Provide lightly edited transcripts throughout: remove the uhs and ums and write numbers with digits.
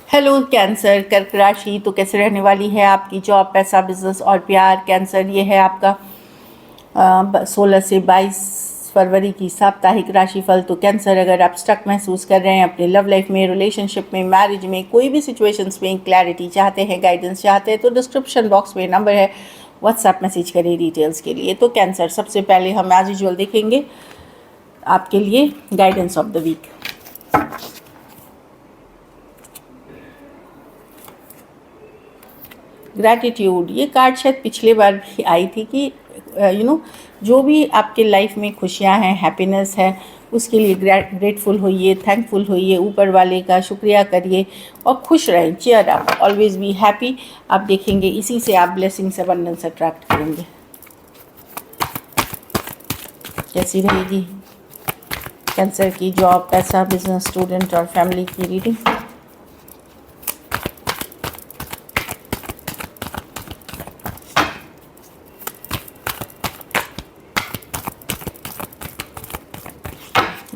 Hello cancer, कर्क राशि तो कैसे रहने वाली है आपकी जॉब, पैसा, बिजनेस और प्यार। कैंसर, ये है आपका 16 से 22 फरवरी की साप्ताहिक राशिफल। तो कैंसर, अगर आप स्टक महसूस कर रहे हैं अपने लव लाइफ में, रिलेशनशिप में, मैरिज में, कोई भी सिचुएशंस में क्लैरिटी चाहते हैं, गाइडेंस चाहते हैं, तो डिस्क्रिप्शन बॉक्स में नंबर है, व्हाट्सएप मैसेज करिए डिटेल्स के लिए। तो कैंसर, सबसे पहले हम एज यूजुअल देखेंगे आपके लिए guidance of the week. Gratitude, ये कार्ड शायद पिछले बार भी आई थी कि जो भी आपके लाइफ में खुशियां हैं, हैप्पीनेस है, उसके लिए ग्रेटफुल होइए, थैंकफुल होइए, ऊपर वाले का शुक्रिया करिए और खुश रहें, cheer up, always be happy. आप देखेंगे इसी से आप ब्लेसिंग्स, अबंडेंस अट्रैक्ट करेंगे। कैसी रहेगी कैंसर की जॉब, पैसा, बिजनेस, स्टूडेंट और फैमिली की रीडिंग?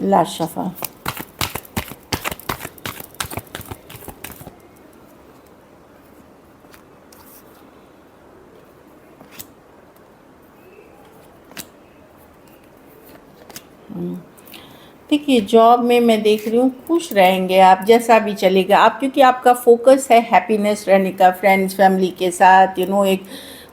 Last shuffle. देखिए, जॉब में मैं देख रही हूँ खुश रहेंगे आप, जैसा भी चलेगा आप, क्योंकि आपका फोकस है हैप्पीनेस रहने का, फ्रेंड्स फैमिली के साथ, एक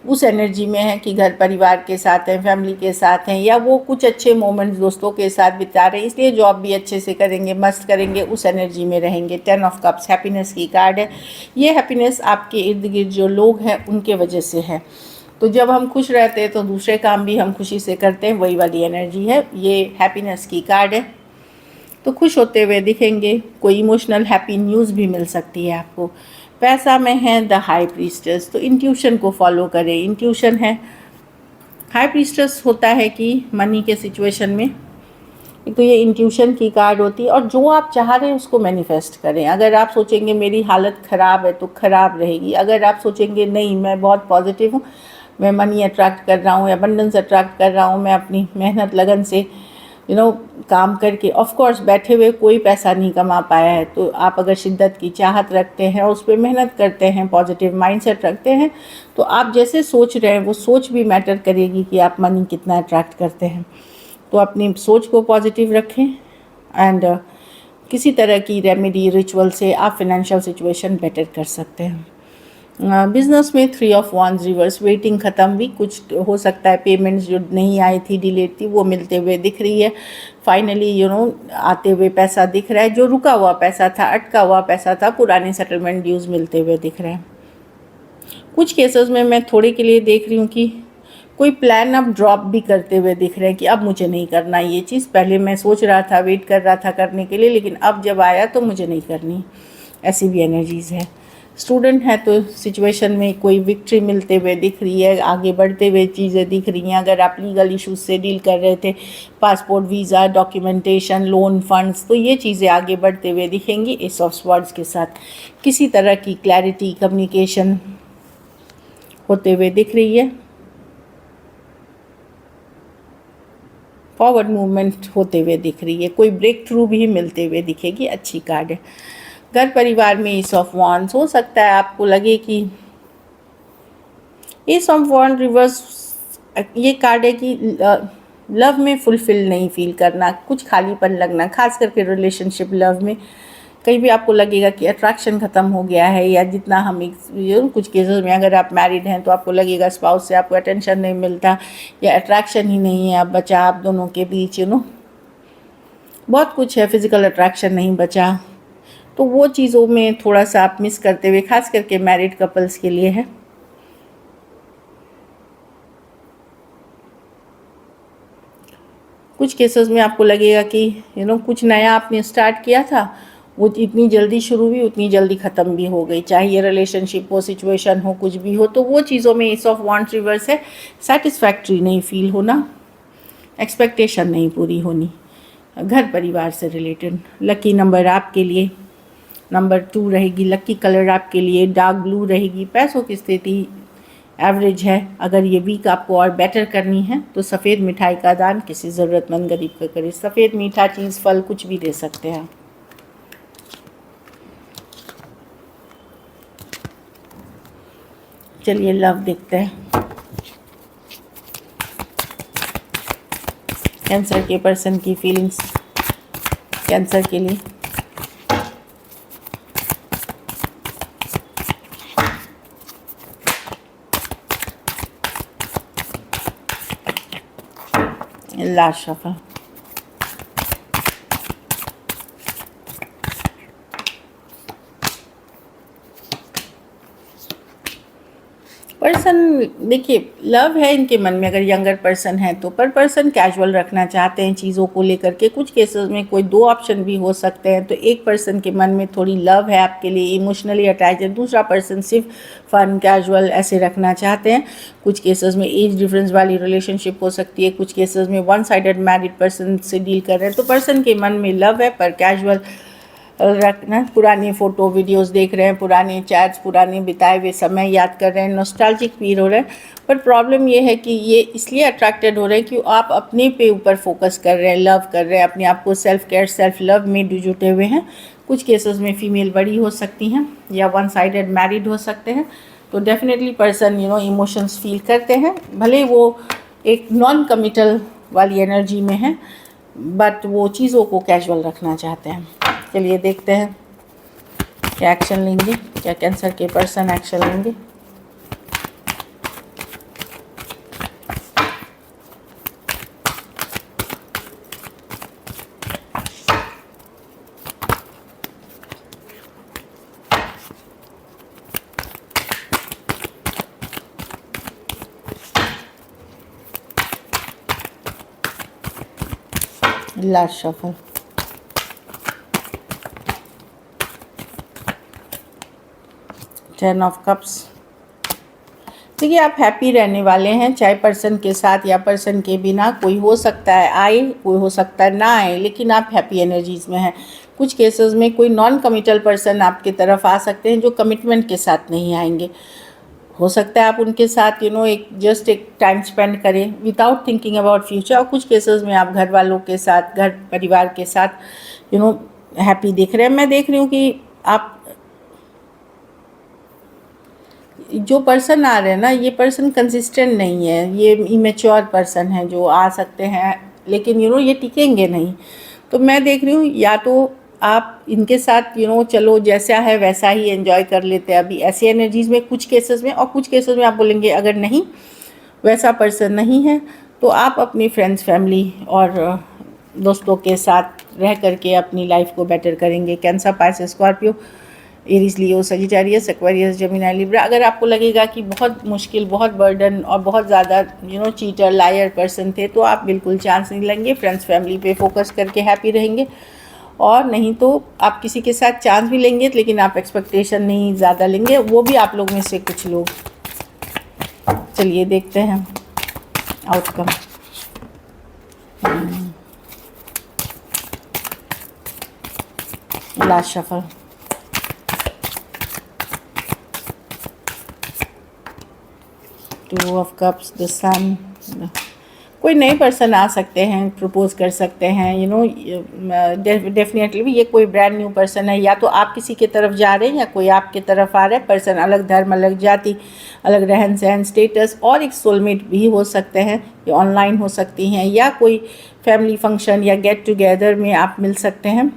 उस एनर्जी में है कि घर परिवार के साथ हैं, फैमिली के साथ हैं, या वो कुछ अच्छे मोमेंट्स दोस्तों के साथ बिता रहे हैं, इसलिए जॉब भी अच्छे से करेंगे, मस्त करेंगे, उस एनर्जी में रहेंगे। 10 ऑफ कप्स हैप्पीनेस की कार्ड है। ये हैप्पीनेस आपके इर्द गिर्द जो लोग हैं उनके वजह से है। तो जब हम खुश रहते हैं तो दूसरे काम भी हम खुशी से करते हैं, वही वाली एनर्जी है। ये हैप्पीनेस की कार्ड है। तो खुश होते हुए दिखेंगे, कोई इमोशनल हैप्पी न्यूज़ भी मिल सकती है आपको। पैसा में है द हाई प्रीस्टेस, तो इंट्यूशन को फॉलो करें। इंट्यूशन है, हाई प्रीस्टेस होता है कि मनी के सिचुएशन में तो ये इंट्यूशन की कार्ड होती है, और जो आप चाह रहे हैं उसको मैनिफेस्ट करें। अगर आप सोचेंगे मेरी हालत ख़राब है तो ख़राब रहेगी, अगर आप सोचेंगे नहीं मैं बहुत पॉजिटिव हूँ, मैं मनी अट्रैक्ट कर रहा हूँ, अबंडेंस अट्रैक्ट कर रहा हूँ, मैं अपनी मेहनत लगन से काम करके, ऑफ कोर्स बैठे हुए कोई पैसा नहीं कमा पाया है, तो आप अगर शिद्दत की चाहत रखते हैं और उस पर मेहनत करते हैं, पॉजिटिव माइंडसेट रखते हैं, तो आप जैसे सोच रहे हैं वो सोच भी मैटर करेगी कि आप मनी कितना अट्रैक्ट करते हैं। तो अपनी सोच को पॉजिटिव रखें एंड किसी तरह की रेमेडी रिचुअल से आप फिनेंशियल सिचुएशन बेटर कर सकते हैं। बिज़नेस में 3 ऑफ वांड्स रिवर्स, वेटिंग ख़त्म भी, कुछ हो सकता है पेमेंट्स जो नहीं आई थी, डिलेड थी, वो मिलते हुए दिख रही है। फाइनली आते हुए पैसा दिख रहा है, जो रुका हुआ पैसा था, अटका हुआ पैसा था, पुराने सेटलमेंट ड्यूज़ मिलते हुए दिख रहे हैं। कुछ केसेस में मैं थोड़े के लिए देख रही हूँ कि कोई प्लान अब ड्रॉप भी करते हुए दिख रहे हैं कि अब मुझे नहीं करना ये चीज़, पहले मैं सोच रहा था, वेट कर रहा था करने के लिए, लेकिन अब जब आया तो मुझे नहीं करनी, ऐसी भी एनर्जीज़ है। स्टूडेंट है तो सिचुएशन में कोई विक्ट्री मिलते हुए दिख रही है, आगे बढ़ते हुए चीज़ें दिख रही हैं। अगर आप लीगल इश्यूज से डील कर रहे थे, passport, visa, documentation, loan, funds, तो ये चीज़ें आगे बढ़ते हुए दिखेंगी। एस ऑफ स्वॉर्ड्स के साथ किसी तरह की क्लैरिटी, कम्युनिकेशन होते हुए दिख रही है, फॉरवर्ड मूवमेंट होते हुए दिख रही है, कोई ब्रेक थ्रू भी मिलते हुए दिखेगी। अच्छी कार्ड है। घर परिवार में एस ऑफ वांड्स, हो सकता है आपको लगे कि एस ऑफ वांड रिवर्स ये कार्ड है कि लव में फुलफिल नहीं फील करना, कुछ खालीपन लगना, खास करके रिलेशनशिप, लव में कहीं भी आपको लगेगा कि अट्रैक्शन ख़त्म हो गया है, या जितना हम कुछ केसेस में अगर आप मैरिड हैं तो आपको लगेगा स्पाउस से आपको अटेंशन नहीं मिलता, या अट्रैक्शन ही नहीं है अब बचा आप दोनों के बीच, बहुत कुछ है, फिज़िकल अट्रैक्शन नहीं बचा, तो वो चीज़ों में थोड़ा सा आप मिस करते हुए, खास करके मैरिड कपल्स के लिए है। कुछ केसेस में आपको लगेगा कि कुछ नया आपने स्टार्ट किया था, वो इतनी जल्दी शुरू हुई उतनी जल्दी ख़त्म भी हो गई, चाहे ये रिलेशनशिप हो, सिचुएशन हो, कुछ भी हो, तो वो चीज़ों में एस ऑफ वांड्स रिवर्स है। सेटिस्फैक्ट्री नहीं फील होना, एक्सपेक्टेशन नहीं पूरी होनी। घर परिवार से रिलेटेड लकी नंबर आपके लिए नंबर 2 रहेगी। लकी कलर आपके लिए डार्क ब्लू रहेगी। पैसों की स्थिति एवरेज है। अगर ये वीक आपको और बेटर करनी है तो सफ़ेद मिठाई का दान किसी ज़रूरतमंद गरीब को करें। सफ़ेद मीठा चीज़, फल, कुछ भी दे सकते हैं। चलिए लव देखते हैं। कैंसर के पर्सन की फीलिंग्स कैंसर के लिए। Last shuffle. पर्सन देखिए लव है इनके मन में, अगर यंगर पर्सन है तो, पर पर्सन कैजुअल रखना चाहते हैं चीज़ों को लेकर के। कुछ केसेस में कोई दो ऑप्शन भी हो सकते हैं, तो एक पर्सन के मन में थोड़ी लव है आपके लिए, इमोशनली अटैच है, दूसरा पर्सन सिर्फ फन कैजुअल ऐसे रखना चाहते हैं। कुछ केसेस में एज डिफरेंस वाली रिलेशनशिप हो सकती है, कुछ केसेस में वन साइडेड मैरिड पर्सन से डील कर रहे हैं। तो पर्सन के मन में लव है पर कैजुअल रखना, पुरानी फ़ोटो वीडियोस देख रहे हैं, पुराने चैट्स, पुराने बिताए हुए समय याद कर रहे हैं, नॉस्टैल्जिक फील हो रहे हैं। पर प्रॉब्लम ये है कि ये इसलिए अट्रैक्टेड हो रहे हैं कि आप अपने पे ऊपर फोकस कर रहे हैं, लव कर रहे हैं, अपने आप को सेल्फ केयर सेल्फ लव में जुटे हुए हैं। कुछ केसेस में फीमेल बड़ी हो सकती हैं या वन साइडेड मैरिड हो सकते हैं। तो डेफिनेटली पर्सन इमोशंस फील करते हैं, भले वो एक नॉन कमिटल वाली एनर्जी में है, बट वो चीज़ों को कैजुअल रखना चाहते हैं। चलिए देखते हैं क्या एक्शन लेंगे, क्या कैंसर के पर्सन एक्शन लेंगे। Last shuffle. Ten of cups. देखिए आप हैप्पी रहने वाले हैं, चाहे पर्सन के साथ या पर्सन के बिना। कोई हो सकता है आए, कोई हो सकता है ना आए, लेकिन आप हैप्पी एनर्जीज में हैं। कुछ केसेस में कोई नॉन कमिटल पर्सन आपकी तरफ आ सकते हैं जो कमिटमेंट के साथ नहीं आएंगे। हो सकता है आप उनके साथ एक टाइम स्पेंड करें विदाउट थिंकिंग अबाउट फ्यूचर। और कुछ केसेस में आप घर वालों के साथ, घर परिवार के साथ हैप्पी दिख रहे हैं। मैं देख रही हूँ कि आप जो पर्सन आ रहे हैं ना, ये पर्सन कंसिस्टेंट नहीं है, ये इमेच्योर पर्सन है जो आ सकते हैं, लेकिन ये टिकेंगे नहीं। तो मैं देख रही हूँ या तो आप इनके साथ चलो जैसा है वैसा ही एंजॉय कर लेते हैं अभी ऐसी एनर्जीज़ में कुछ केसेस में। और कुछ केसेस में आप बोलेंगे अगर नहीं वैसा पर्सन नहीं है तो आप अपनी फ्रेंड्स, फैमिली और दोस्तों के साथ रह करके अपनी लाइफ को बेटर करेंगे। कैंसर, पाइसेस, स्कॉर्पियो, एरीज, लियो, सजिटेरियस, एक्वेरियस, जेमिनी, लिब्रा। अगर आपको लगेगा कि बहुत मुश्किल, बहुत बर्डन और बहुत ज़्यादा चीटर, लायर पर्सन थे, तो आप बिल्कुल चांस नहीं लेंगे, फ्रेंड्स फैमिली पे फोकस करके हैप्पी रहेंगे। और नहीं तो आप किसी के साथ चांस भी लेंगे, लेकिन आप एक्सपेक्टेशन नहीं ज़्यादा लेंगे, वो भी आप लोग में से कुछ लोग। चलिए देखते हैं outcome. Last shuffle. Two of cups, the sun. कोई नए पर्सन आ सकते हैं, प्रपोज कर सकते हैं, डेफिनेटली ये कोई ब्रांड न्यू पर्सन है। या तो आप किसी के तरफ जा रहे हैं या कोई आपके तरफ आ रहा है। पर्सन अलग धर्म, अलग जाति, अलग रहन सहन, स्टेटस, और एक सोलमेट भी हो सकते हैं। ये ऑनलाइन हो सकती हैं या कोई फैमिली फंक्शन या गेट टुगेदर में आप मिल सकते हैं।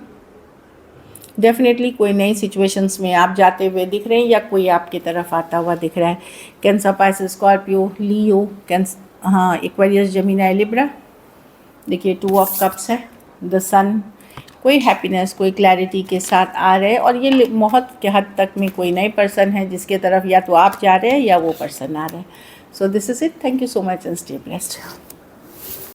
डेफिनेटली कोई नई सिचुएशंस में आप जाते हुए दिख रहे हैं या कोई आपकी तरफ आता हुआ दिख रहा है। कैंसर, पाइसेस, स्कॉर्पियो, लियो, एक्वेरियस, जेमिनी, लिब्रा। देखिए टू ऑफ कप्स है, द सन। कोई हैप्पीनेस, कोई क्लैरिटी के साथ आ रहे हैं। और ये बहुत के हद तक में कोई नए पर्सन है जिसके तरफ या तो आप जा रहे हैं या वो पर्सन आ रहे हैं। So this is it. Thank you so much and stay blessed.